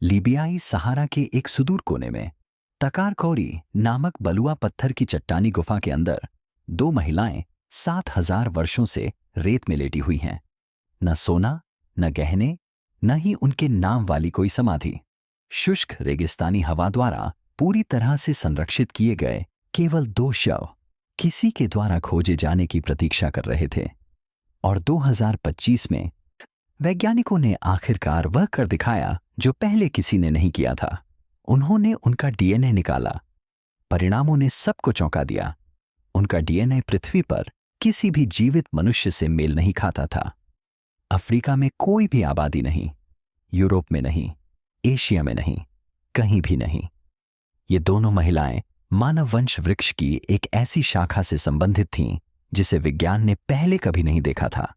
लीबियाई सहारा के एक सुदूर कोने में तकारकौरी नामक बलुआ पत्थर की चट्टानी गुफा के अंदर दो महिलाएं 7,000 वर्षों से रेत में लेटी हुई हैं। न सोना, न गहने, न ही उनके नाम वाली कोई समाधि। शुष्क रेगिस्तानी हवा द्वारा पूरी तरह से संरक्षित किए गए केवल दो शव किसी के द्वारा खोजे जाने की प्रतीक्षा कर रहे थे। और 2025 में वैज्ञानिकों ने आखिरकार वह कर दिखाया जो पहले किसी ने नहीं किया था। उन्होंने उनका डीएनए निकाला। परिणामों ने सबको चौंका दिया। उनका डीएनए पृथ्वी पर किसी भी जीवित मनुष्य से मेल नहीं खाता था। अफ्रीका में कोई भी आबादी नहीं, यूरोप में नहीं, एशिया में नहीं, कहीं भी नहीं। ये दोनों महिलाएं मानव वंश वृक्ष की एक ऐसी शाखा से संबंधित थीं जिसे विज्ञान ने पहले कभी नहीं देखा था।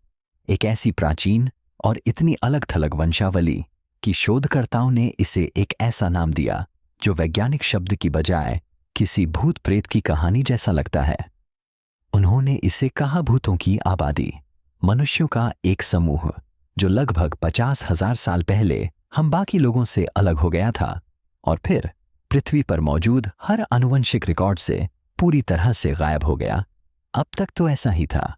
एक ऐसी प्राचीन और इतनी अलग थलग वंशावली कि शोधकर्ताओं ने इसे एक ऐसा नाम दिया जो वैज्ञानिक शब्द की बजाय किसी भूत प्रेत की कहानी जैसा लगता है। उन्होंने इसे कहा भूतों की आबादी, मनुष्यों का एक समूह जो लगभग 50,000 साल पहले हम बाकी लोगों से अलग हो गया था और फिर पृथ्वी पर मौजूद हर आनुवंशिक रिकॉर्ड से पूरी तरह से गायब हो गया। अब तक तो ऐसा ही था।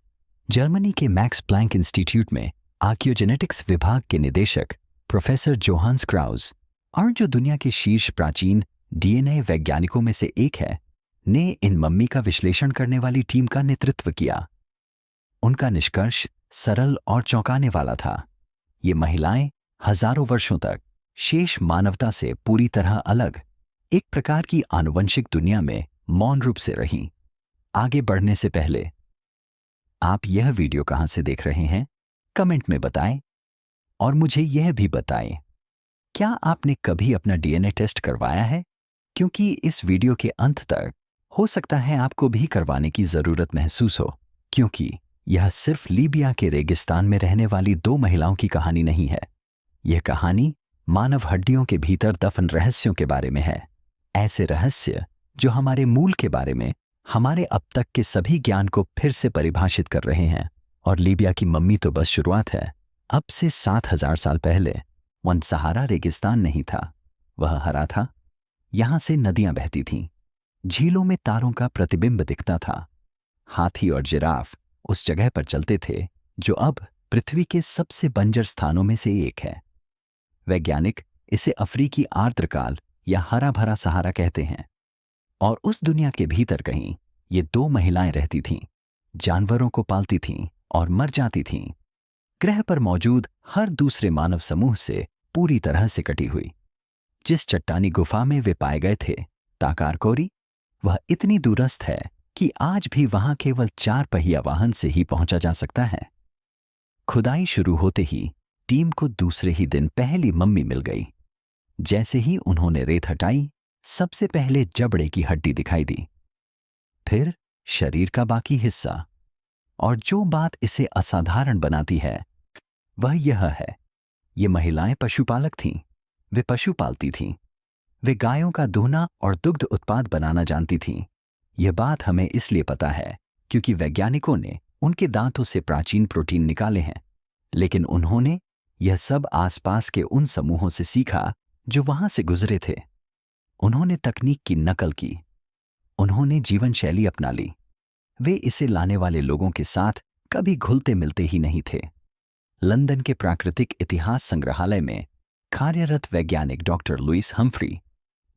जर्मनी के मैक्स प्लैंक इंस्टीट्यूट में आर्कियोजेनेटिक्स विभाग के निदेशक प्रोफेसर जोहान्स क्राउज और जो दुनिया के शीर्ष प्राचीन डीएनए वैज्ञानिकों में से एक है, ने इन मम्मी का विश्लेषण करने वाली टीम का नेतृत्व किया। उनका निष्कर्ष सरल और चौंकाने वाला था। ये महिलाएं हजारों वर्षों तक शेष मानवता से पूरी तरह अलग एक प्रकार की आनुवंशिक दुनिया में मौन रूप से रहीं। आगे बढ़ने से पहले आप यह वीडियो कहां से देख रहे हैं, कमेंट में बताएं और मुझे यह भी बताएं, क्या आपने कभी अपना डीएनए टेस्ट करवाया है? क्योंकि इस वीडियो के अंत तक हो सकता है आपको भी करवाने की जरूरत महसूस हो, क्योंकि यह सिर्फ लीबिया के रेगिस्तान में रहने वाली दो महिलाओं की कहानी नहीं है। यह कहानी मानव हड्डियों के भीतर दफन रहस्यों के बारे में है। ऐसे रहस्य जो हमारे मूल के बारे में, हमारे अब तक के सभी ज्ञान को फिर से परिभाषित कर रहे हैं। और लीबिया की मम्मी तो बस शुरुआत है। अब से 7,000 साल पहले वन सहारा रेगिस्तान नहीं था, वह हरा था। यहां से नदियां बहती थीं, झीलों में तारों का प्रतिबिंब दिखता था। हाथी और जिराफ उस जगह पर चलते थे जो अब पृथ्वी के सबसे बंजर स्थानों में से एक है। वैज्ञानिक इसे अफ्रीकी आर्द्रकाल या हरा भरा सहारा कहते हैं। और उस दुनिया के भीतर कहीं ये दो महिलाएं रहती थीं, जानवरों को पालती थीं और मर जाती थीं, ग्रह पर मौजूद हर दूसरे मानव समूह से पूरी तरह से कटी हुई। जिस चट्टानी गुफा में वे पाए गए थे, ताकारकोरी, वह इतनी दूरस्थ है कि आज भी वहां केवल 4 पहिया वाहन से ही पहुंचा जा सकता है। खुदाई शुरू होते ही टीम को दूसरे ही दिन पहली मम्मी मिल गई। जैसे ही उन्होंने रेत हटाई, सबसे पहले जबड़े की हड्डी दिखाई दी, फिर शरीर का बाकी हिस्सा। और जो बात इसे असाधारण बनाती है वह यह है, ये महिलाएं पशुपालक थीं। वे पशु पालती थीं। वे गायों का दूहना और दुग्ध उत्पाद बनाना जानती थीं। यह बात हमें इसलिए पता है क्योंकि वैज्ञानिकों ने उनके दांतों से प्राचीन प्रोटीन निकाले हैं। लेकिन उन्होंने यह सब आसपास के उन समूहों से सीखा जो वहां से गुजरे थे। उन्होंने तकनीक की नकल की, उन्होंने जीवन शैली अपना ली। वे इसे लाने वाले लोगों के साथ कभी घुलते मिलते ही नहीं थे। लंदन के प्राकृतिक इतिहास संग्रहालय में कार्यरत वैज्ञानिक डॉक्टर लुइस हम्फ्री,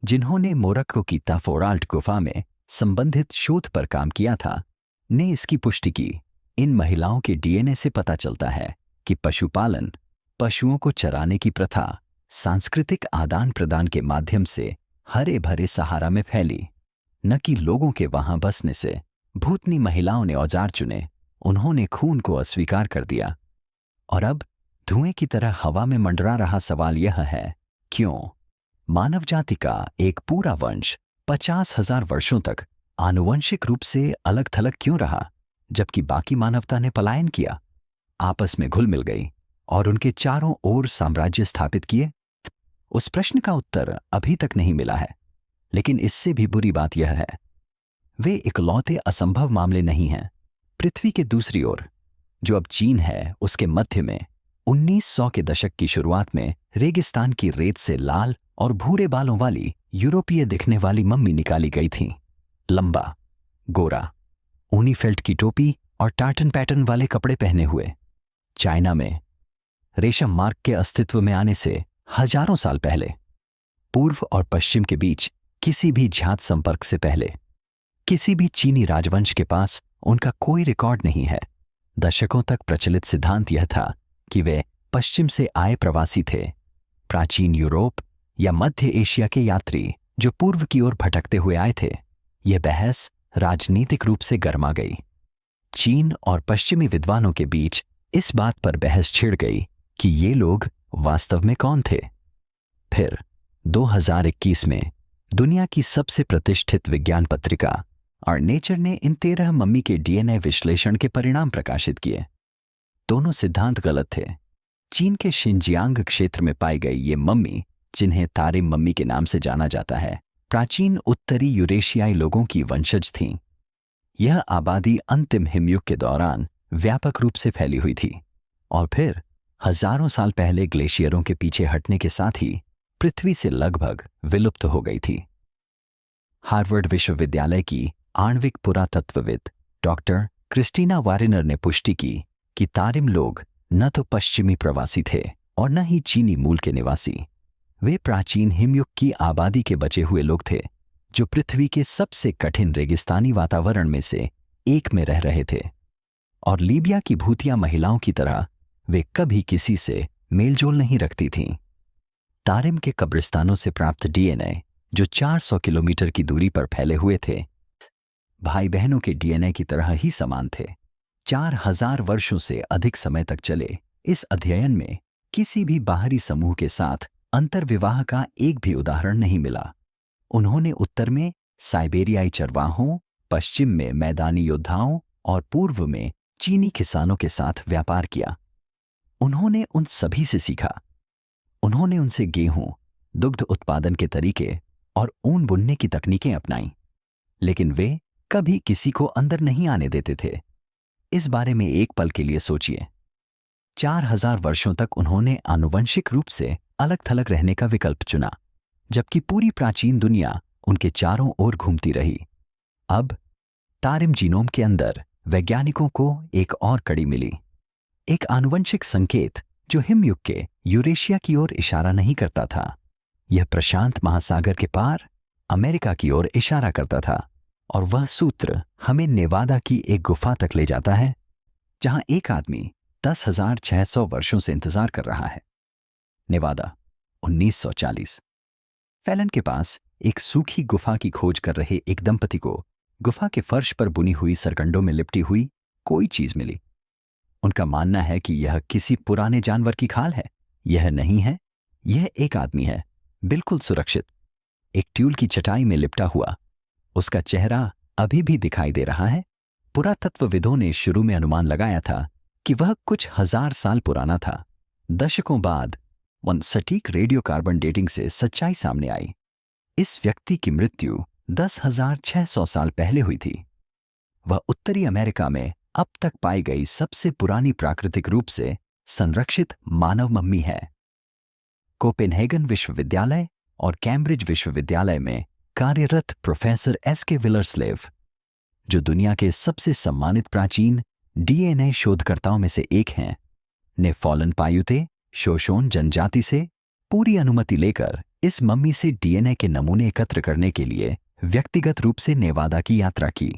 जिन्होंने मोरक्को की ताफोराल्ट गुफा में संबंधित शोध पर काम किया था, ने इसकी पुष्टि की। इन महिलाओं के डीएनए से पता चलता है कि पशुपालन, पशुओं को चराने की प्रथा सांस्कृतिक आदान प्रदान के माध्यम से हरे भरे सहारा में फैली, न कि लोगों के वहां बसने से। भूतनी महिलाओं ने औजार चुने, उन्होंने खून को अस्वीकार कर दिया। और अब धुएं की तरह हवा में मंडरा रहा सवाल यह है, क्यों मानव जाति का एक पूरा वंश 50,000 वर्षों तक आनुवंशिक रूप से अलग थलग क्यों रहा, जबकि बाकी मानवता ने पलायन किया, आपस में घुल मिल गई और उनके चारों ओर साम्राज्य स्थापित किए? उस प्रश्न का उत्तर अभी तक नहीं मिला है। लेकिन इससे भी बुरी बात यह है, वे इकलौते असंभव मामले नहीं हैं। पृथ्वी के दूसरी ओर, जो अब चीन है, उसके मध्य में 1900 के दशक की शुरुआत में रेगिस्तान की रेत से लाल और भूरे बालों वाली यूरोपीय दिखने वाली मम्मी निकाली गई थी। लंबा, गोरा, ऊनी फेल्ट की टोपी और टार्टन पैटर्न वाले कपड़े पहने हुए। चाइना में रेशम मार्ग के अस्तित्व में आने से हजारों साल पहले, पूर्व और पश्चिम के बीच किसी भी झ्यात संपर्क से पहले, किसी भी चीनी राजवंश के पास उनका कोई रिकॉर्ड नहीं है। दशकों तक प्रचलित सिद्धांत यह था कि वे पश्चिम से आए प्रवासी थे, प्राचीन यूरोप या मध्य एशिया के यात्री जो पूर्व की ओर भटकते हुए आए थे। यह बहस राजनीतिक रूप से गर्मा गई। चीन और पश्चिमी विद्वानों के बीच इस बात पर बहस छिड़ गई कि ये लोग वास्तव में कौन थे। फिर 2021 में दुनिया की सबसे प्रतिष्ठित विज्ञान पत्रिका और नेचर ने इन 13 मम्मी के डीएनए विश्लेषण के परिणाम प्रकाशित किए। दोनों सिद्धांत गलत थे। चीन के शिनजियांग क्षेत्र में पाई गई ये मम्मी, जिन्हें तारिम मम्मी के नाम से जाना जाता है, प्राचीन उत्तरी यूरेशियाई लोगों की वंशज थीं। यह आबादी अंतिम हिमयुग के दौरान व्यापक रूप से फैली हुई थी और फिर हजारों साल पहले ग्लेशियरों के पीछे हटने के साथ ही पृथ्वी से लगभग विलुप्त हो गई थी। हार्वर्ड विश्वविद्यालय की आणविक पुरातत्वविद डॉक्टर क्रिस्टीना वारिनर ने पुष्टि की कि तारिम लोग न तो पश्चिमी प्रवासी थे और न ही चीनी मूल के निवासी। वे प्राचीन हिमयुग की आबादी के बचे हुए लोग थे जो पृथ्वी के सबसे कठिन रेगिस्तानी वातावरण में से एक में रह रहे थे। और लीबिया की भूतिया महिलाओं की तरह वे कभी किसी से मेलजोल नहीं रखती थीं। तारिम के कब्रिस्तानों से प्राप्त डीएनए, जो 400 किलोमीटर की दूरी पर फैले हुए थे, भाई बहनों के डीएनए की तरह ही समान थे। 4000 वर्षों से अधिक समय तक चले इस अध्ययन में किसी भी बाहरी समूह के साथ अंतर्विवाह का एक भी उदाहरण नहीं मिला। उन्होंने उत्तर में साइबेरियाई चरवाहों, पश्चिम में मैदानी योद्धाओं और पूर्व में चीनी किसानों के साथ व्यापार किया। उन्होंने उन सभी से सीखा। उन्होंने उनसे गेहूं, दुग्ध उत्पादन के तरीके और ऊन बुनने की तकनीकें अपनाईं, लेकिन वे कभी किसी को अंदर नहीं आने देते थे। इस बारे में एक पल के लिए सोचिए। 4000 वर्षों तक उन्होंने आनुवंशिक रूप से अलग थलग रहने का विकल्प चुना, जबकि पूरी प्राचीन दुनिया उनके चारों ओर घूमती रही। अब तारिम जीनोम के अंदर वैज्ञानिकों को एक और कड़ी मिली, एक आनुवंशिक संकेत जो हिमयुग के यूरेशिया की ओर इशारा नहीं करता था। यह प्रशांत महासागर के पार अमेरिका की ओर इशारा करता था, और वह सूत्र हमें नेवादा की एक गुफा तक ले जाता है, जहां एक आदमी 10,600 वर्षों से इंतजार कर रहा है। नेवादा, 1940। फैलन के पास एक सूखी गुफा की खोज कर रहे एक दंपति को गुफा के फर्श पर बुनी हुई सरकंडों में लिपटी हुई कोई चीज मिली। उनका मानना है कि यह किसी पुराने जानवर की खाल है। यह नहीं है, यह एक आदमी है, बिल्कुल सुरक्षित, एक ट्यूल की चटाई में लिपटा हुआ। उसका चेहरा अभी भी दिखाई दे रहा है। पुरातत्वविदों ने शुरू में अनुमान लगाया था कि वह कुछ 1000 साल पुराना था। दशकों बाद उन सटीक रेडियो कार्बन डेटिंग से सच्चाई सामने आई। इस व्यक्ति की मृत्यु 10,600 साल पहले हुई थी। वह उत्तरी अमेरिका में अब तक पाई गई सबसे पुरानी प्राकृतिक रूप से संरक्षित मानव मम्मी है। कोपेनहेगन विश्वविद्यालय और कैम्ब्रिज विश्वविद्यालय में कार्यरत प्रोफेसर एस.के. विलरस्लेव, जो दुनिया के सबसे सम्मानित प्राचीन डीएनए शोधकर्ताओं में से एक हैं, ने फॉलन पायुते शोशोन जनजाति से पूरी अनुमति लेकर इस मम्मी से डीएनए के नमूने एकत्र करने के लिए व्यक्तिगत रूप से नेवादा की यात्रा की,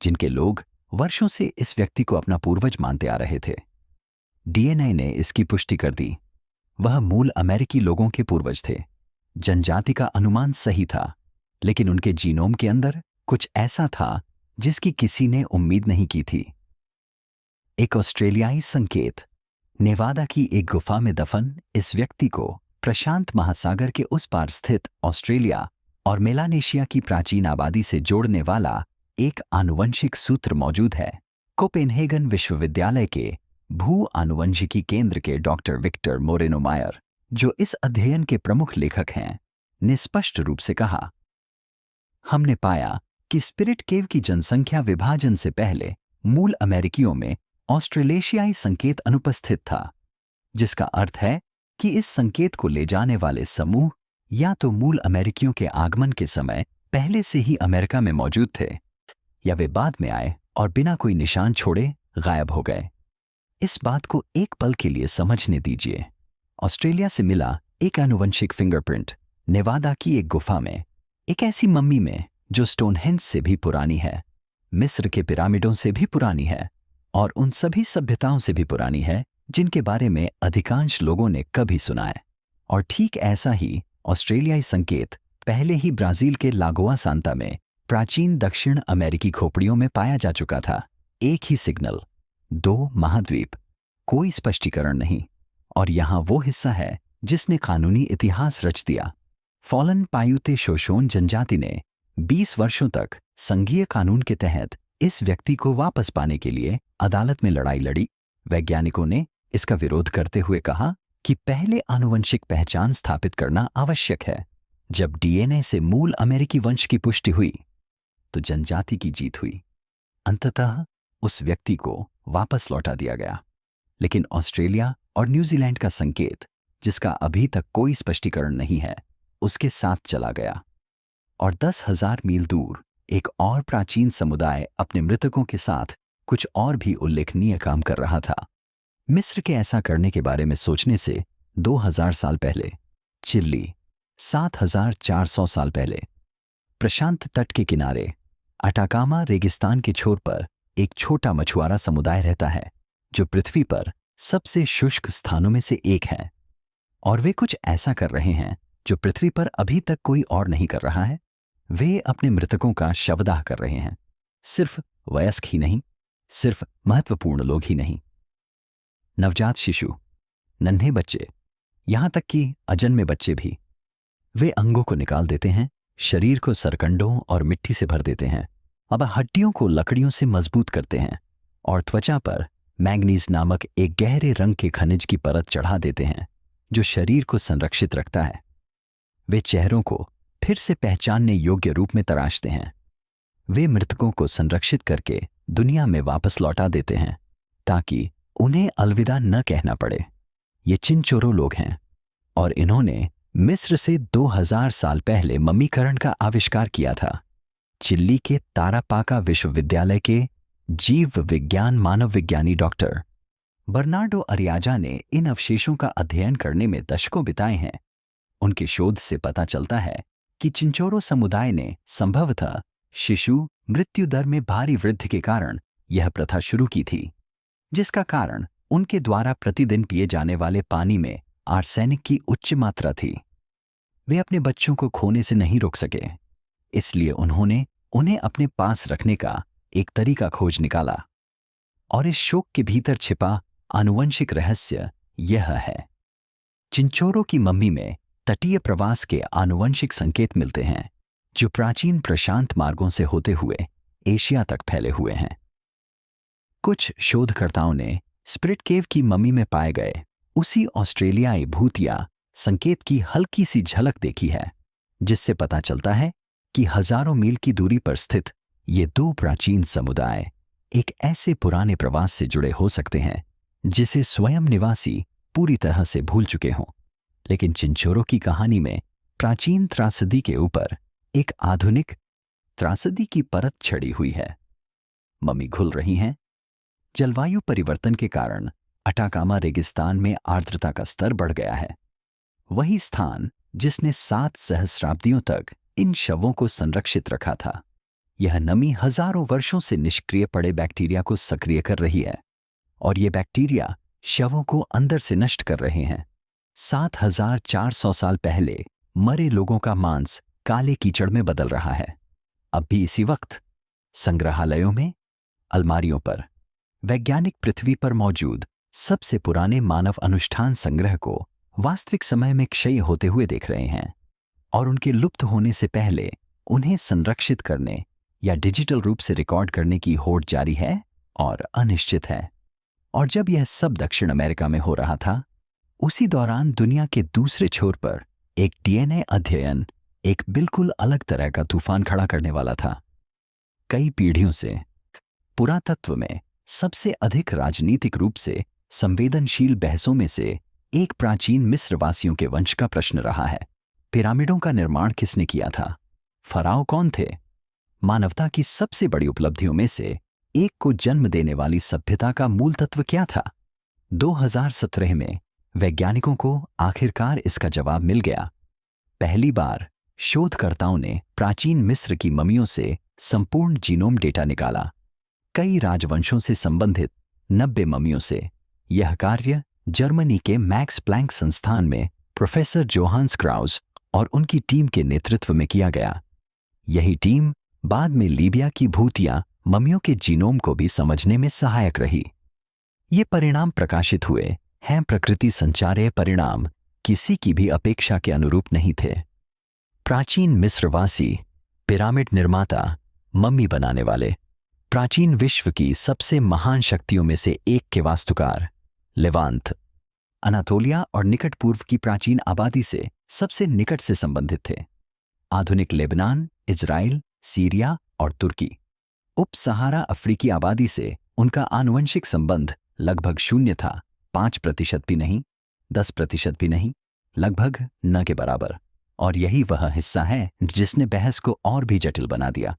जिनके लोग वर्षों से इस व्यक्ति को अपना पूर्वज मानते आ रहे थे। डीएनए ने इसकी पुष्टि कर दी। वह मूल अमेरिकी लोगों के पूर्वज थे। जनजाति का अनुमान सही था, लेकिन उनके जीनोम के अंदर कुछ ऐसा था जिसकी किसी ने उम्मीद नहीं की थी। एक ऑस्ट्रेलियाई संकेत। नेवादा की एक गुफा में दफन इस व्यक्ति को प्रशांत महासागर के उस पार स्थित ऑस्ट्रेलिया और मेलानेशिया की प्राचीन आबादी से जोड़ने वाला एक आनुवंशिक सूत्र मौजूद है। कोपेनहेगन विश्वविद्यालय के भू आनुवंशिकी केंद्र के डॉक्टर विक्टर मोरेनो मायर, जो इस अध्ययन के प्रमुख लेखक हैं, ने स्पष्ट रूप से कहा, हमने पाया कि स्पिरिट केव की जनसंख्या विभाजन से पहले मूल अमेरिकियों में ऑस्ट्रेलेशियाई संकेत अनुपस्थित था, जिसका अर्थ है कि इस संकेत को ले जाने वाले समूह या तो मूल अमेरिकियों के आगमन के समय पहले से ही अमेरिका में मौजूद थे, या वे बाद में आए और बिना कोई निशान छोड़े गायब हो गए। इस बात को एक पल के लिए समझने दीजिए। ऑस्ट्रेलिया से मिला एक आनुवंशिक फिंगरप्रिंट नेवादा की एक गुफा में, एक ऐसी मम्मी में जो स्टोनहेंज से भी पुरानी है, मिस्र के पिरामिडों से भी पुरानी है और उन सभी सभ्यताओं से भी पुरानी है जिनके बारे में अधिकांश लोगों ने कभी सुना है। और ठीक ऐसा ही ऑस्ट्रेलियाई संकेत पहले ही ब्राजील के लागोआ सांता में प्राचीन दक्षिण अमेरिकी खोपड़ियों में पाया जा चुका था। एक ही सिग्नल, दो महाद्वीप, कोई स्पष्टीकरण नहीं। और यहां वो हिस्सा है जिसने कानूनी इतिहास रच दिया। फॉलन पायुते शोशोन जनजाति ने 20 वर्षों तक संघीय कानून के तहत इस व्यक्ति को वापस पाने के लिए अदालत में लड़ाई लड़ी। वैज्ञानिकों ने इसका विरोध करते हुए कहा कि पहले आनुवंशिक पहचान स्थापित करना आवश्यक है। जब डीएनए से मूल अमेरिकी वंश की पुष्टि हुई तो जनजाति की जीत हुई। अंततः उस व्यक्ति को वापस लौटा दिया गया। लेकिन ऑस्ट्रेलिया और न्यूजीलैंड का संकेत, जिसका अभी तक कोई स्पष्टीकरण नहीं है, उसके साथ चला गया। और 10,000 मील दूर एक और प्राचीन समुदाय अपने मृतकों के साथ कुछ और भी उल्लेखनीय काम कर रहा था। मिस्र के ऐसा करने के बारे में सोचने से 2000 साल पहले, चिली 7400 साल पहले, प्रशांत तट के किनारे अटाकामा रेगिस्तान के छोर पर एक छोटा मछुआरा समुदाय रहता है जो पृथ्वी पर सबसे शुष्क स्थानों में से एक है। और वे कुछ ऐसा कर रहे हैं जो पृथ्वी पर अभी तक कोई और नहीं कर रहा है। वे अपने मृतकों का शवदाह कर रहे हैं। सिर्फ वयस्क ही नहीं, सिर्फ महत्वपूर्ण लोग ही नहीं, नवजात शिशु, नन्हे बच्चे, यहां तक कि अजन्मे बच्चे भी। वे अंगों को निकाल देते हैं, शरीर को सरकंडों और मिट्टी से भर देते हैं, अब हड्डियों को लकड़ियों से मजबूत करते हैं और त्वचा पर मैंगनीज नामक एक गहरे रंग के खनिज की परत चढ़ा देते हैं जो शरीर को संरक्षित रखता है। वे चेहरों को फिर से पहचानने योग्य रूप में तराशते हैं। वे मृतकों को संरक्षित करके दुनिया में वापस लौटा देते हैं ताकि उन्हें अलविदा न कहना पड़े। ये चिनचोरो लोग हैं और इन्होंने मिस्र से 2000 साल पहले मम्मीकरण का आविष्कार किया था। चिल्ली के तारापाका विश्वविद्यालय के जीव विज्ञान मानव विज्ञानी डॉक्टर बर्नार्डो अरियाजा ने इन अवशेषों का अध्ययन करने में दशकों बिताए हैं। उनके शोध से पता चलता है कि चिंचोरो समुदाय ने संभवतः शिशु मृत्यु दर में भारी वृद्धि के कारण यह प्रथा शुरू की थी, जिसका कारण उनके द्वारा प्रतिदिन पिए जाने वाले पानी में आर्सेनिक की उच्च मात्रा थी। वे अपने बच्चों को खोने से नहीं रोक सके, इसलिए उन्होंने उन्हें अपने पास रखने का एक तरीका खोज निकाला। और इस शोक के भीतर छिपा आनुवंशिक रहस्य यह है। चिंचोरो की मम्मी में तटीय प्रवास के आनुवंशिक संकेत मिलते हैं जो प्राचीन प्रशांत मार्गों से होते हुए एशिया तक फैले हुए हैं। कुछ शोधकर्ताओं ने स्प्रिट केव की मम्मी में पाए गए उसी ऑस्ट्रेलियाई भूतिया संकेत की हल्की सी झलक देखी है, जिससे पता चलता है कि हजारों मील की दूरी पर स्थित ये दो प्राचीन समुदाय एक ऐसे पुराने प्रवास से जुड़े हो सकते हैं जिसे स्वयं निवासी पूरी तरह से भूल चुके हों। लेकिन चिंचोरो की कहानी में प्राचीन त्रासदी के ऊपर एक आधुनिक त्रासदी की परत छड़ी हुई है। मम्मी घुल रही हैं। जलवायु परिवर्तन के कारण अटाकामा रेगिस्तान में आर्द्रता का स्तर बढ़ गया है, वही स्थान जिसने 7 सहस्राब्दियों तक इन शवों को संरक्षित रखा था। यह नमी हजारों वर्षों से निष्क्रिय पड़े बैक्टीरिया को सक्रिय कर रही है और ये बैक्टीरिया शवों को अंदर से नष्ट कर रहे हैं। 7400 साल पहले मरे लोगों का मांस काले कीचड़ में बदल रहा है। अब भी इसी वक्त संग्रहालयों में, अलमारियों पर वैज्ञानिक पृथ्वी पर मौजूद सबसे पुराने मानव अनुष्ठान संग्रह को वास्तविक समय में क्षय होते हुए देख रहे हैं और उनके लुप्त होने से पहले उन्हें संरक्षित करने या डिजिटल रूप से रिकॉर्ड करने की होड़ जारी है और अनिश्चित है। और जब यह सब दक्षिण अमेरिका में हो रहा था, उसी दौरान दुनिया के दूसरे छोर पर एक डीएनए अध्ययन एक बिल्कुल अलग तरह का तूफान खड़ा करने वाला था। कई पीढ़ियों से पुरातत्व में सबसे अधिक राजनीतिक रूप से संवेदनशील बहसों में से एक प्राचीन मिस्रवासियों के वंश का प्रश्न रहा है। पिरामिडों का निर्माण किसने किया था? फराओ कौन थे? मानवता की सबसे बड़ी उपलब्धियों में से एक को जन्म देने वाली सभ्यता का मूल तत्व क्या था? 2017 में वैज्ञानिकों को आखिरकार इसका जवाब मिल गया। पहली बार शोधकर्ताओं ने प्राचीन मिस्र की मम्मियों से संपूर्ण जीनोम डेटा निकाला, कई राजवंशों से संबंधित 90 मम्मियों से। यह कार्य जर्मनी के मैक्स प्लैंक संस्थान में प्रोफेसर जोहान्स क्राउस और उनकी टीम के नेतृत्व में किया गया। यही टीम बाद में लीबिया की भूतिया मम्मियों के जीनोम को भी समझने में सहायक रही। ये परिणाम प्रकाशित हुए हैं प्रकृति संचार्य परिणाम किसी की भी अपेक्षा के अनुरूप नहीं थे। प्राचीन मिस्रवासी, पिरामिड निर्माता, मम्मी बनाने वाले, प्राचीन विश्व की सबसे महान शक्तियों में से एक के वास्तुकार, लेवांत, अनातोलिया और निकट पूर्व की प्राचीन आबादी से सबसे निकट से संबंधित थे। आधुनिक लेबनान, इजराइल, सीरिया और तुर्की। उप सहारा अफ्रीकी आबादी से उनका आनुवंशिक संबंध लगभग 0 था, 5% भी नहीं, 10% भी नहीं, लगभग न के बराबर। और यही वह हिस्सा है जिसने बहस को और भी जटिल बना दिया।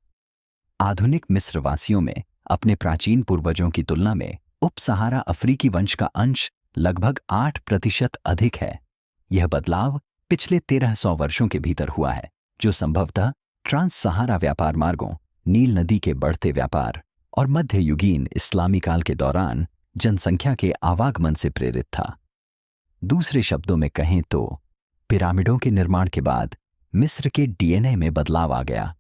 आधुनिक मिस्रवासियों में अपने प्राचीन पूर्वजों की तुलना में उप सहारा अफ्रीकी वंश का अंश लगभग 8% अधिक है। यह बदलाव पिछले 1300 वर्षों के भीतर हुआ है, जो संभवतः ट्रांस सहारा व्यापार मार्गों, नील नदी के बढ़ते व्यापार और मध्ययुगीन इस्लामी काल के दौरान जनसंख्या के आवागमन से प्रेरित था। दूसरे शब्दों में कहें तो पिरामिडों के निर्माण के बाद मिस्र के डीएनए में बदलाव आ गया।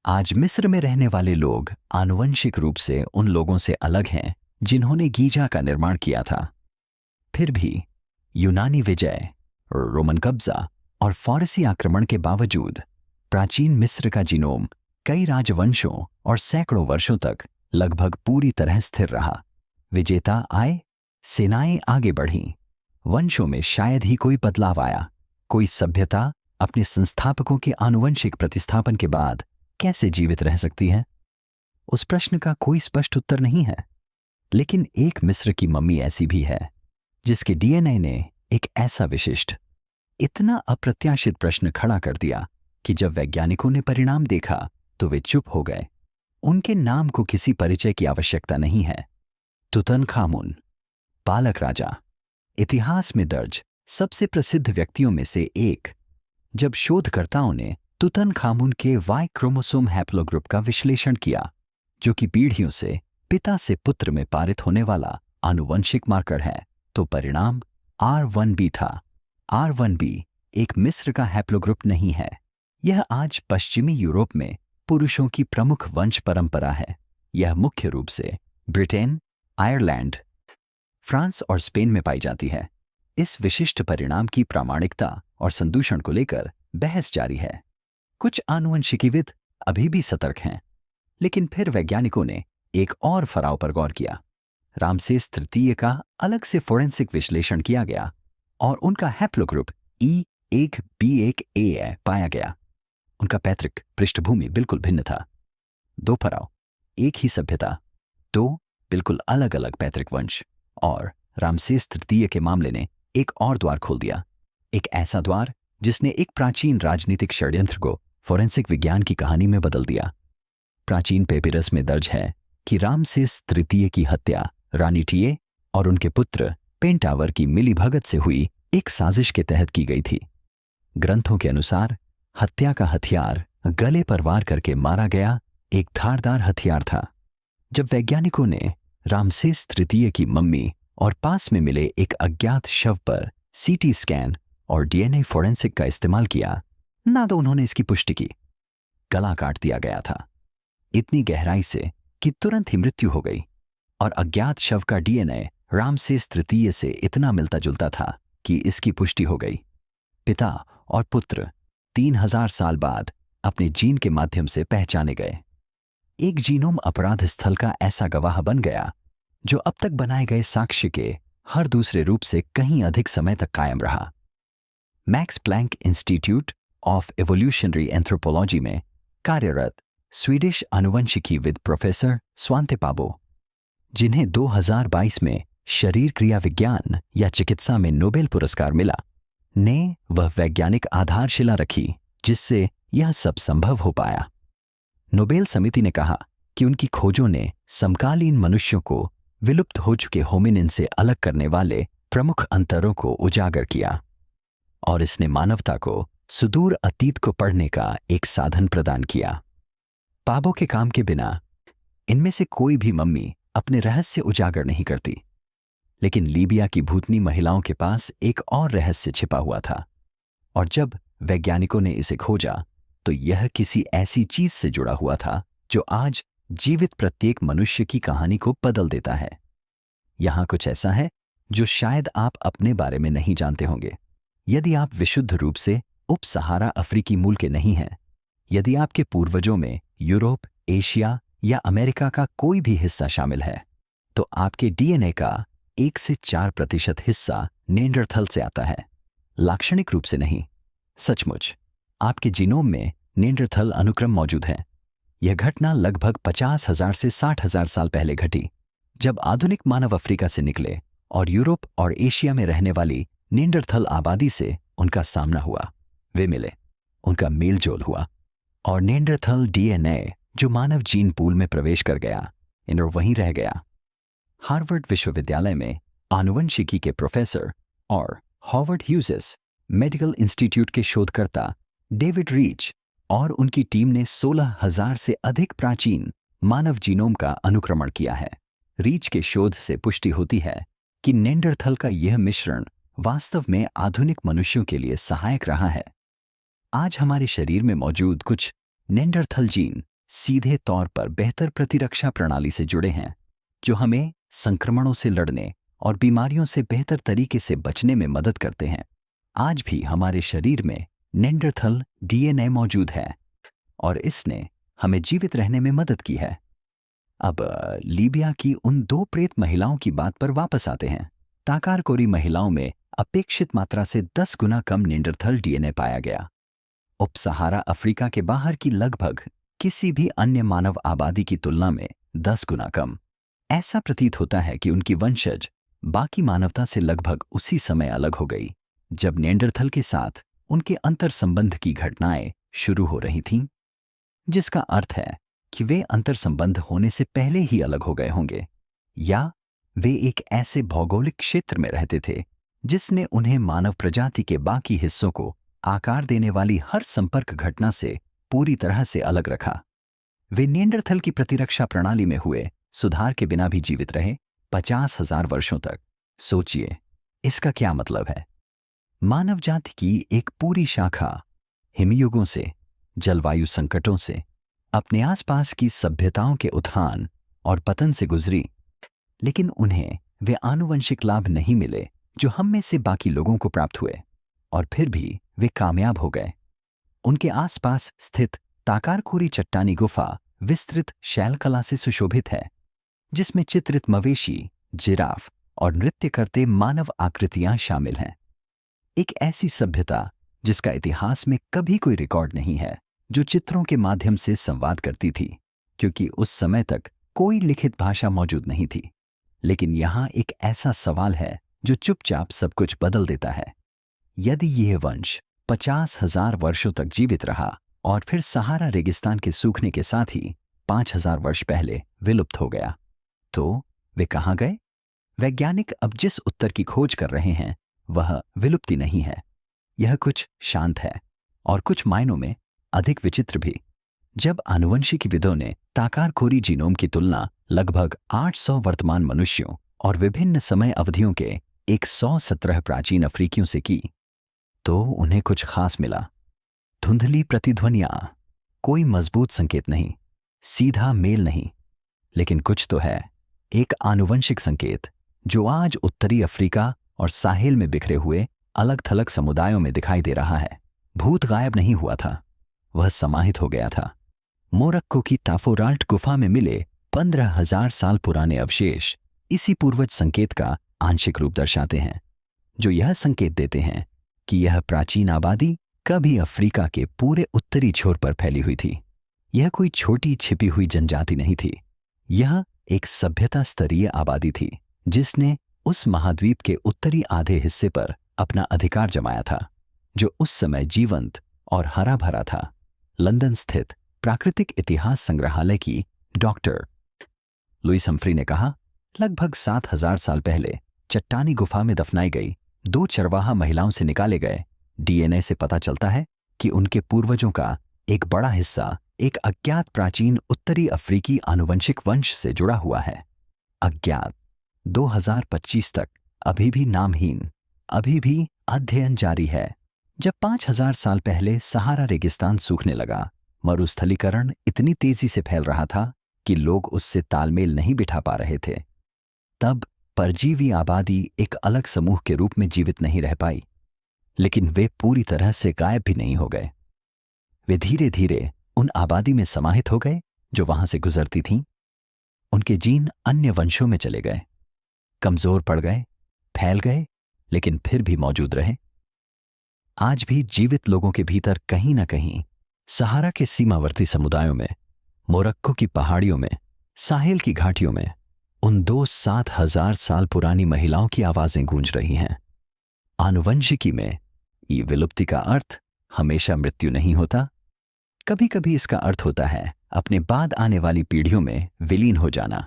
आज मिस्र में रहने वाले लोग आनुवंशिक रूप से उन लोगों से अलग हैं जिन्होंने गीजा का निर्माण किया था। फिर भी यूनानी विजय, रोमन कब्जा और फारसी आक्रमण के बावजूद प्राचीन मिस्र का जीनोम कई राजवंशों और सैकड़ों वर्षों तक लगभग पूरी तरह स्थिर रहा। विजेता आए, सेनाएं आगे बढ़ीं, वंशों में शायद ही कोई बदलाव आया। कोई सभ्यता अपने संस्थापकों के आनुवंशिक प्रतिस्थापन के बाद कैसे जीवित रह सकती है? उस प्रश्न का कोई स्पष्ट उत्तर नहीं है। लेकिन एक मिस्र की मम्मी ऐसी भी है जिसके डीएनए ने एक ऐसा विशिष्ट, इतना अप्रत्याशित प्रश्न खड़ा कर दिया कि जब वैज्ञानिकों ने परिणाम देखा तो वे चुप हो गए। उनके नाम को किसी परिचय की आवश्यकता नहीं है। तुतनखामुन, बालक राजा, इतिहास में दर्ज सबसे प्रसिद्ध व्यक्तियों में से एक। जब शोधकर्ताओं ने तुतनखामुन के वाई क्रोमोसोम हैप्लोग्रुप का विश्लेषण किया, जो कि पीढ़ियों से पिता से पुत्र में पारित होने वाला आनुवंशिक मार्कर है, तो परिणाम R1b था। R1b एक मिस्र का हैप्लोग्रुप नहीं है। यह आज पश्चिमी यूरोप में पुरुषों की प्रमुख वंश परंपरा है। यह मुख्य रूप से ब्रिटेन, आयरलैंड, फ्रांस और स्पेन में पाई जाती है। इस विशिष्ट परिणाम की प्रामाणिकता और संदूषण को लेकर बहस जारी है। कुछ आनुवंशिकीविद अभी भी सतर्क हैं, लेकिन फिर वैज्ञानिकों ने एक और फराव पर गौर किया। रामसेस तृतीय का अलग से फोरेंसिक विश्लेषण किया गया और उनका हैप्लोग्रुप E1b1a पाया गया। उनका पैतृक पृष्ठभूमि बिल्कुल भिन्न था। 2 फराव, एक ही सभ्यता, 2 बिल्कुल अलग अलग पैतृक वंश। और रामसेस तृतीय के मामले ने एक और द्वार खोल दिया, एक ऐसा द्वार जिसने एक प्राचीन राजनीतिक षड्यंत्र को फोरेंसिक विज्ञान की कहानी में बदल दिया। प्राचीन पेपिरस में दर्ज है कि रामसेस तृतीय की हत्या रानी टिये और उनके पुत्र पेंटावर की मिलीभगत से हुई एक साजिश के तहत की गई थी। ग्रंथों के अनुसार हत्या का हथियार गले पर वार करके मारा गया एक धारदार हथियार था। जब वैज्ञानिकों ने रामसेस तृतीय की मम्मी और पास में मिले एक अज्ञात शव पर सीटी स्कैन और डीएनए फोरेंसिक का इस्तेमाल किया, ना तो उन्होंने इसकी पुष्टि की। गला काट दिया गया था, इतनी गहराई से कि तुरंत ही मृत्यु हो गई, और अज्ञात शव का डीएनए रामसेस तृतीय से इतना मिलता जुलता था कि इसकी पुष्टि हो गई। पिता और पुत्र 3000 साल बाद अपने जीन के माध्यम से पहचाने गए। एक जीनोम अपराध स्थल का ऐसा गवाह बन गया जो अब तक बनाए गए साक्ष्य के हर दूसरे रूप से कहीं अधिक समय तक कायम रहा। Max Planck Institute of Evolutionary Anthropology में कार्यरत स्वीडिश आनुवंशिकीविद प्रोफेसर स्वांते पाबो, जिन्हें 2022 में शरीर क्रिया विज्ञान या चिकित्सा में नोबेल पुरस्कार मिला, ने वह वैज्ञानिक आधारशिला रखी जिससे यह सब संभव हो पाया। नोबेल समिति ने कहा कि उनकी खोजों ने समकालीन मनुष्यों को विलुप्त हो चुके होमिनिन से अलग करने वाले प्रमुख अंतरों को उजागर किया और इसने मानवता को सुदूर अतीत को पढ़ने का एक साधन प्रदान किया। पाबो के काम के बिना इनमें से कोई भी मम्मी अपने रहस्य उजागर नहीं करती, लेकिन लीबिया की भूतनी महिलाओं के पास एक और रहस्य छिपा हुआ था, और जब वैज्ञानिकों ने इसे खोजा तो यह किसी ऐसी चीज से जुड़ा हुआ था जो आज जीवित प्रत्येक मनुष्य की कहानी को बदल देता है। यहां कुछ ऐसा है जो शायद आप अपने बारे में नहीं जानते होंगे। यदि आप विशुद्ध रूप से उप सहारा अफ्रीकी मूल के नहीं हैं, यदि आपके पूर्वजों में यूरोप, एशिया या अमेरिका का कोई भी हिस्सा शामिल है, तो आपके डीएनए का 1 से 4% हिस्सा नेंडरथल से आता है। लाक्षणिक रूप से नहीं, सचमुच आपके जीनोम में नेंडरथल अनुक्रम मौजूद है। यह घटना लगभग 50,000 से 60,000 साल पहले घटी, जब आधुनिक मानव अफ्रीका से निकले और यूरोप और एशिया में रहने वाली नेंडरथल आबादी से उनका सामना हुआ। वे मिले, उनका मेलजोल हुआ और नेंडरथल डीएनए जो मानव जीन पूल में प्रवेश कर गया, और वहीं रह गया। हार्वर्ड विश्वविद्यालय में आनुवंशिकी के प्रोफेसर और हॉवर्ड ह्यूजेस मेडिकल इंस्टीट्यूट के शोधकर्ता डेविड रीच और उनकी टीम ने 16,000 से अधिक प्राचीन मानव जीनोम का अनुक्रमण किया है। रीच के शोध से पुष्टि होती है कि नेंडरथल का यह मिश्रण वास्तव में आधुनिक मनुष्यों के लिए सहायक रहा है। आज हमारे शरीर में मौजूद कुछ नेंडरथल जीन सीधे तौर पर बेहतर प्रतिरक्षा प्रणाली से जुड़े हैं, जो हमें संक्रमणों से लड़ने और बीमारियों से बेहतर तरीके से बचने में मदद करते हैं। आज भी हमारे शरीर में नेंडरथल डीएनए मौजूद है और इसने हमें जीवित रहने में मदद की है। अब लीबिया की उन 2 प्रेत महिलाओं की बात पर वापस आते हैं। ताकारकोरी महिलाओं में अपेक्षित मात्रा से 10 गुना कम नेंडरथल डीएनए पाया गया। उप सहारा अफ्रीका के बाहर की लगभग किसी भी अन्य मानव आबादी की तुलना में 10 गुना कम। ऐसा प्रतीत होता है कि उनकी वंशज बाकी मानवता से लगभग उसी समय अलग हो गई जब नेंडरथल के साथ उनके अंतर संबंध की घटनाएं शुरू हो रही थीं, जिसका अर्थ है कि वे अंतर संबंध होने से पहले ही अलग हो गए होंगे, या वे एक ऐसे भौगोलिक क्षेत्र में रहते थे जिसने उन्हें मानव प्रजाति के बाकी हिस्सों को आकार देने वाली हर संपर्क घटना से पूरी तरह से अलग रखा। वे नेंडरथल की प्रतिरक्षा प्रणाली में हुए सुधार के बिना भी जीवित रहे 50,000 वर्षों तक। सोचिए, इसका क्या मतलब है? मानव जाति की एक पूरी शाखा हिमयुगों से, जलवायु संकटों से, अपने आसपास की सभ्यताओं के उत्थान और पतन से गुजरी, लेकिन उन्हें वे आनुवंशिक लाभ नहीं मिले जो हम में से बाकी लोगों को प्राप्त हुए, और फिर भी वे कामयाब हो गए। उनके आसपास स्थित ताकारकोरी चट्टानी गुफा विस्तृत शैलकला से सुशोभित है, जिसमें चित्रित मवेशी, जिराफ और नृत्य करते मानव आकृतियां शामिल हैं। एक ऐसी सभ्यता जिसका इतिहास में कभी कोई रिकॉर्ड नहीं है, जो चित्रों के माध्यम से संवाद करती थी, क्योंकि उस समय तक कोई लिखित भाषा मौजूद नहीं थी। लेकिन यहां एक ऐसा सवाल है जो चुपचाप सब कुछ बदल देता है। यदि यह वंश 50,000 वर्षों तक जीवित रहा और फिर सहारा रेगिस्तान के सूखने के साथ ही 5,000 वर्ष पहले विलुप्त हो गया, तो वे कहां गए? वैज्ञानिक अब जिस उत्तर की खोज कर रहे हैं वह विलुप्ति नहीं है। यह कुछ शांत है और कुछ मायनों में अधिक विचित्र भी। जब आनुवंशिकीविदों ने ताकारकोरी जीनोम की तुलना लगभग 800 वर्तमान मनुष्यों और विभिन्न समय अवधियों के 117 प्राचीन अफ्रीकियों से की, तो उन्हें कुछ खास मिला। धुंधली प्रतिध्वनियां, कोई मजबूत संकेत नहीं, सीधा मेल नहीं, लेकिन कुछ तो है, एक आनुवंशिक संकेत जो आज उत्तरी अफ्रीका और साहेल में बिखरे हुए अलग थलग समुदायों में दिखाई दे रहा है। भूत गायब नहीं हुआ था, वह समाहित हो गया था। मोरक्को की ताफोराल्ट गुफा में मिले 15,000 साल पुराने अवशेष इसी पूर्वज संकेत का आंशिक रूप दर्शाते हैं, जो यह संकेत देते हैं कि यह प्राचीन आबादी कभी अफ्रीका के पूरे उत्तरी छोर पर फैली हुई थी। यह कोई छोटी छिपी हुई जनजाति नहीं थी, यह एक सभ्यता स्तरीय आबादी थी जिसने उस महाद्वीप के उत्तरी आधे हिस्से पर अपना अधिकार जमाया था, जो उस समय जीवंत और हरा भरा था। लंदन स्थित प्राकृतिक इतिहास संग्रहालय की डॉक्टर लुईस हम्फ्री ने कहा, लगभग 7,000 साल पहले चट्टानी गुफा में दफनाई गई 2 चरवाहा महिलाओं से निकाले गए डीएनए से पता चलता है कि उनके पूर्वजों का एक बड़ा हिस्सा एक अज्ञात प्राचीन उत्तरी अफ्रीकी आनुवंशिक वंश से जुड़ा हुआ है। अज्ञात 2025 तक अभी भी नामहीन, अभी भी अध्ययन जारी है। जब 5,000 साल पहले सहारा रेगिस्तान सूखने लगा, मरुस्थलीकरण इतनी तेजी से फैल रहा था कि लोग उससे तालमेल नहीं बिठा पा रहे थे। तब परजीवी आबादी एक अलग समूह के रूप में जीवित नहीं रह पाई, लेकिन वे पूरी तरह से गायब भी नहीं हो गए। वे धीरे धीरे उन आबादी में समाहित हो गए जो वहां से गुजरती थीं। उनके जीन अन्य वंशों में चले गए, कमजोर पड़ गए, फैल गए, लेकिन फिर भी मौजूद रहे। आज भी जीवित लोगों के भीतर कहीं ना कहीं सहारा के सीमावर्ती समुदायों में, मोरक्को की पहाड़ियों में, साहेल की घाटियों में उन 7,000 साल पुरानी महिलाओं की आवाजें गूंज रही हैं। आनुवंशिकी में ये विलुप्ति का अर्थ हमेशा मृत्यु नहीं होता। कभी कभी इसका अर्थ होता है अपने बाद आने वाली पीढ़ियों में विलीन हो जाना।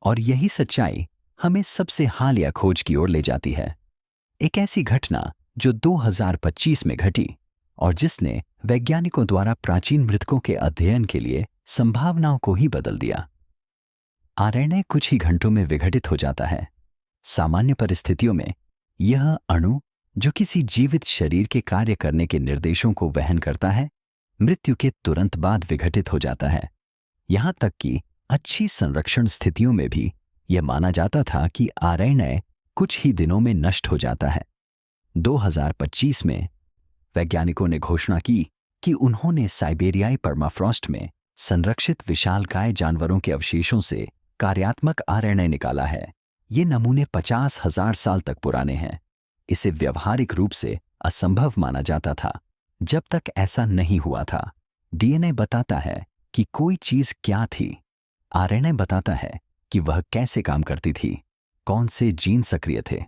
और यही सच्चाई हमें सबसे हालिया खोज की ओर ले जाती है। एक ऐसी घटना जो 2025 में घटी और जिसने वैज्ञानिकों द्वारा प्राचीन मृतकों के अध्ययन के लिए संभावनाओं को ही बदल दिया। आरएनए कुछ ही घंटों में विघटित हो जाता है। सामान्य परिस्थितियों में यह अणु, जो किसी जीवित शरीर के कार्य करने के निर्देशों को वहन करता है, मृत्यु के तुरंत बाद विघटित हो जाता है। यहां तक कि अच्छी संरक्षण स्थितियों में भी यह माना जाता था कि आरएनए कुछ ही दिनों में नष्ट हो जाता है। 2025 में वैज्ञानिकों ने घोषणा की कि उन्होंने साइबेरियाई परमाफ्रॉस्ट में संरक्षित विशालकाय जानवरों के अवशेषों से कार्यात्मक आरएनए निकाला है। ये नमूने 50,000 साल तक पुराने हैं। इसे व्यवहारिक रूप से असंभव माना जाता था जब तक ऐसा नहीं हुआ था। डीएनए बताता है कि कोई चीज क्या थी, आरएनए बताता है कि वह कैसे काम करती थी, कौन से जीन सक्रिय थे,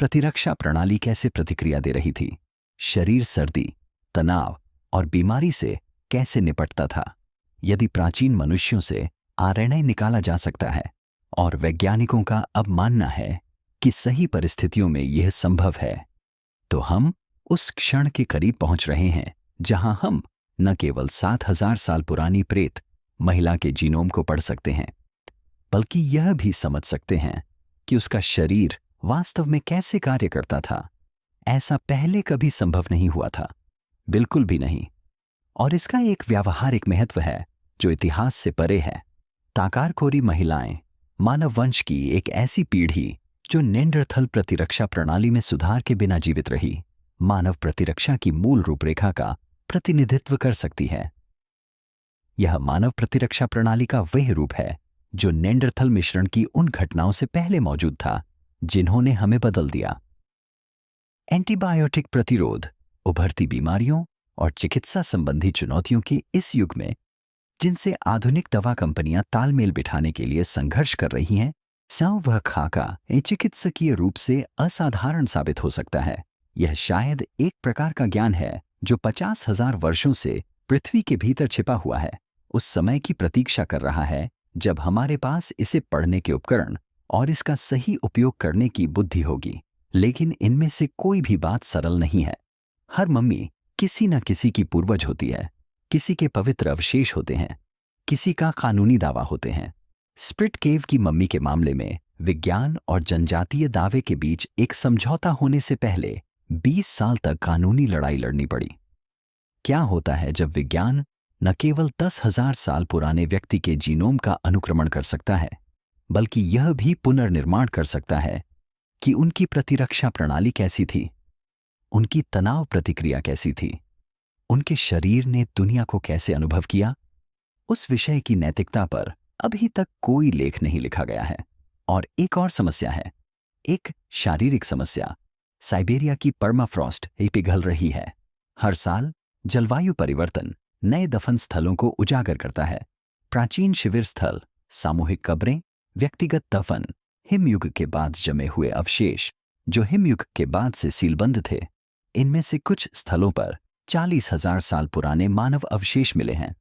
प्रतिरक्षा प्रणाली कैसे प्रतिक्रिया दे रही थी, शरीर सर्दी, तनाव और बीमारी से कैसे निपटता था। यदि प्राचीन मनुष्यों से आरएनए निकाला जा सकता है और वैज्ञानिकों का अब मानना है कि सही परिस्थितियों में यह संभव है, तो हम उस क्षण के करीब पहुंच रहे हैं जहां हम न केवल 7,000 साल पुरानी प्रेत महिला के जीनोम को पढ़ सकते हैं, बल्कि यह भी समझ सकते हैं कि उसका शरीर वास्तव में कैसे कार्य करता था। ऐसा पहले कभी संभव नहीं हुआ था, बिल्कुल भी नहीं। और इसका एक व्यावहारिक महत्व है जो इतिहास से परे है। ताकारकोरी महिलाएं मानव वंश की एक ऐसी पीढ़ी जो नेंडरथल प्रतिरक्षा प्रणाली में सुधार के बिना जीवित रही, मानव प्रतिरक्षा की मूल रूपरेखा का प्रतिनिधित्व कर सकती है। यह मानव प्रतिरक्षा प्रणाली का वह रूप है जो नेंडरथल मिश्रण की उन घटनाओं से पहले मौजूद था जिन्होंने हमें बदल दिया। एंटीबायोटिक प्रतिरोध, उभरती बीमारियों और चिकित्सा संबंधी चुनौतियों के इस युग में, जिनसे आधुनिक दवा कंपनियां तालमेल बिठाने के लिए संघर्ष कर रही हैं, वह खाका चिकित्सकीय रूप से असाधारण साबित हो सकता है। यह शायद एक प्रकार का ज्ञान है जो 50,000 वर्षों से पृथ्वी के भीतर छिपा हुआ है, उस समय की प्रतीक्षा कर रहा है जब हमारे पास इसे पढ़ने के उपकरण और इसका सही उपयोग करने की बुद्धि होगी। लेकिन इनमें से कोई भी बात सरल नहीं है। हर मम्मी किसी न किसी की पूर्वज होती है, किसी के पवित्र अवशेष होते हैं, किसी का कानूनी दावा होते हैं। स्प्रिट केव की मम्मी के मामले में विज्ञान और जनजातीय दावे के बीच एक समझौता होने से पहले 20 साल तक कानूनी लड़ाई लड़नी पड़ी। क्या होता है जब विज्ञान न केवल 10,000 साल पुराने व्यक्ति के जीनोम का अनुक्रमण कर सकता है, बल्कि यह भी पुनर्निर्माण कर सकता है कि उनकी प्रतिरक्षा प्रणाली कैसी थी, उनकी तनाव प्रतिक्रिया कैसी थी, उनके शरीर ने दुनिया को कैसे अनुभव किया। उस विषय की नैतिकता पर अभी तक कोई लेख नहीं लिखा गया है। और एक और समस्या है, एक शारीरिक समस्या। साइबेरिया की परमाफ्रॉस्ट पिघल रही है। हर साल जलवायु परिवर्तन नए दफन स्थलों को उजागर करता है। प्राचीन शिविर स्थल, सामूहिक कब्रें, व्यक्तिगत दफन हिमयुग के बाद जमे हुए अवशेष, जो हिमयुग के बाद से सीलबंद थे, इनमें से कुछ स्थलों पर 40,000 साल पुराने मानव अवशेष मिले हैं।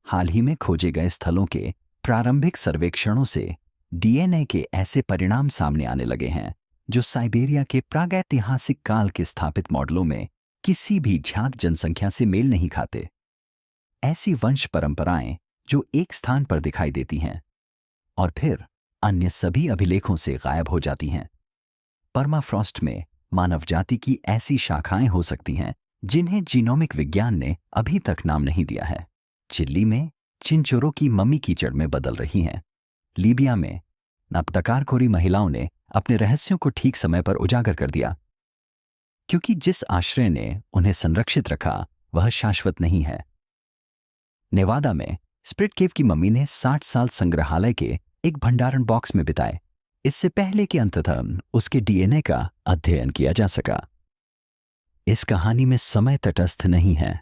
हाल ही में खोजे गए स्थलों के प्रारंभिक सर्वेक्षणों से डीएनए के ऐसे परिणाम सामने आने लगे हैं जो साइबेरिया के प्रागैतिहासिक काल के स्थापित मॉडलों में किसी भी ज्ञात जनसंख्या से मेल नहीं खाते। ऐसी वंश परंपराएं जो एक स्थान पर दिखाई देती हैं और फिर अन्य सभी अभिलेखों से गायब हो जाती हैं। परमाफ्रॉस्ट में मानव जाति की ऐसी शाखाएं हो सकती हैं जिन्हें जीनोमिक विज्ञान ने अभी तक नाम नहीं दिया है। चिली में चिंचोरों की मम्मी कीचड़ में बदल रही हैं। लीबिया में तकारकोरी महिलाओं ने अपने रहस्यों को ठीक समय पर उजागर कर दिया, क्योंकि जिस आश्रय ने उन्हें संरक्षित रखा वह शाश्वत नहीं है। नेवादा में स्प्रिट केव की मम्मी ने 60 साल संग्रहालय के एक भंडारण बॉक्स में बिताए, इससे पहले कि अंततः उसके डीएनए का अध्ययन किया जा सका। इस कहानी में समय तटस्थ नहीं है।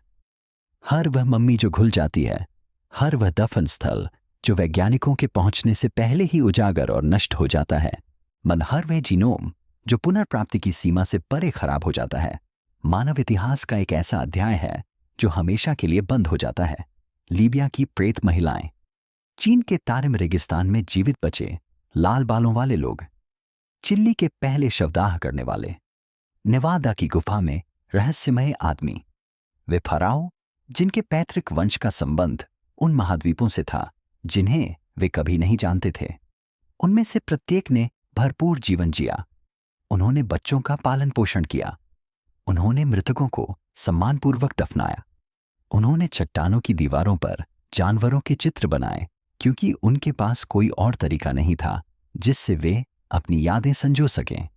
हर वह मम्मी जो घुल जाती है, हर वह दफन स्थल जो वैज्ञानिकों के पहुंचने से पहले ही उजागर और नष्ट हो जाता है, हर वह जीनोम जो पुनर्प्राप्ति की सीमा से परे खराब हो जाता है, मानव इतिहास का एक ऐसा अध्याय है जो हमेशा के लिए बंद हो जाता है। लीबिया की प्रेत महिलाएं, चीन के तारिम रेगिस्तान में जीवित बचे लाल बालों वाले लोग, चिल्ली के पहले शवदाह करने वाले, नेवादा की गुफा में रहस्यमय आदमी, वे फराओ जिनके पैतृक वंश का संबंध उन महाद्वीपों से था जिन्हें वे कभी नहीं जानते थे। उनमें से प्रत्येक ने भरपूर जीवन जिया। उन्होंने बच्चों का पालन पोषण किया, उन्होंने मृतकों को सम्मानपूर्वक दफनाया, उन्होंने चट्टानों की दीवारों पर जानवरों के चित्र बनाए, क्योंकि उनके पास कोई और तरीका नहीं था जिससे वे अपनी यादें संजो सकें।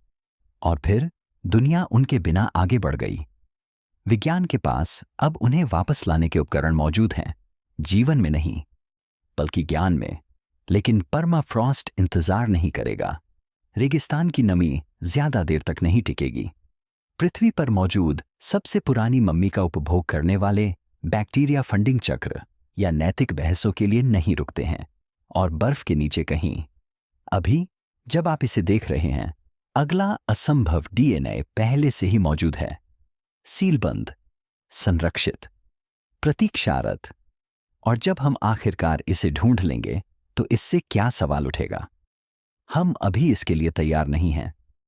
और फिर दुनिया उनके बिना आगे बढ़ गई। विज्ञान के पास अब उन्हें वापस लाने के उपकरण मौजूद हैं, जीवन में नहीं बल्कि ज्ञान में। लेकिन परमाफ्रॉस्ट इंतजार नहीं करेगा। रेगिस्तान की नमी ज्यादा देर तक नहीं टिकेगी। पृथ्वी पर मौजूद सबसे पुरानी मम्मी का उपभोग करने वाले बैक्टीरिया फंडिंग चक्र या नैतिक बहसों के लिए नहीं रुकते हैं। और बर्फ के नीचे कहीं, अभी जब आप इसे देख रहे हैं, अगला असंभव डीएनए पहले से ही मौजूद है, सीलबंद, संरक्षित, प्रतीक्षारत। और जब हम आखिरकार इसे ढूंढ लेंगे तो इससे क्या सवाल उठेगा? हम अभी इसके लिए तैयार नहीं हैं।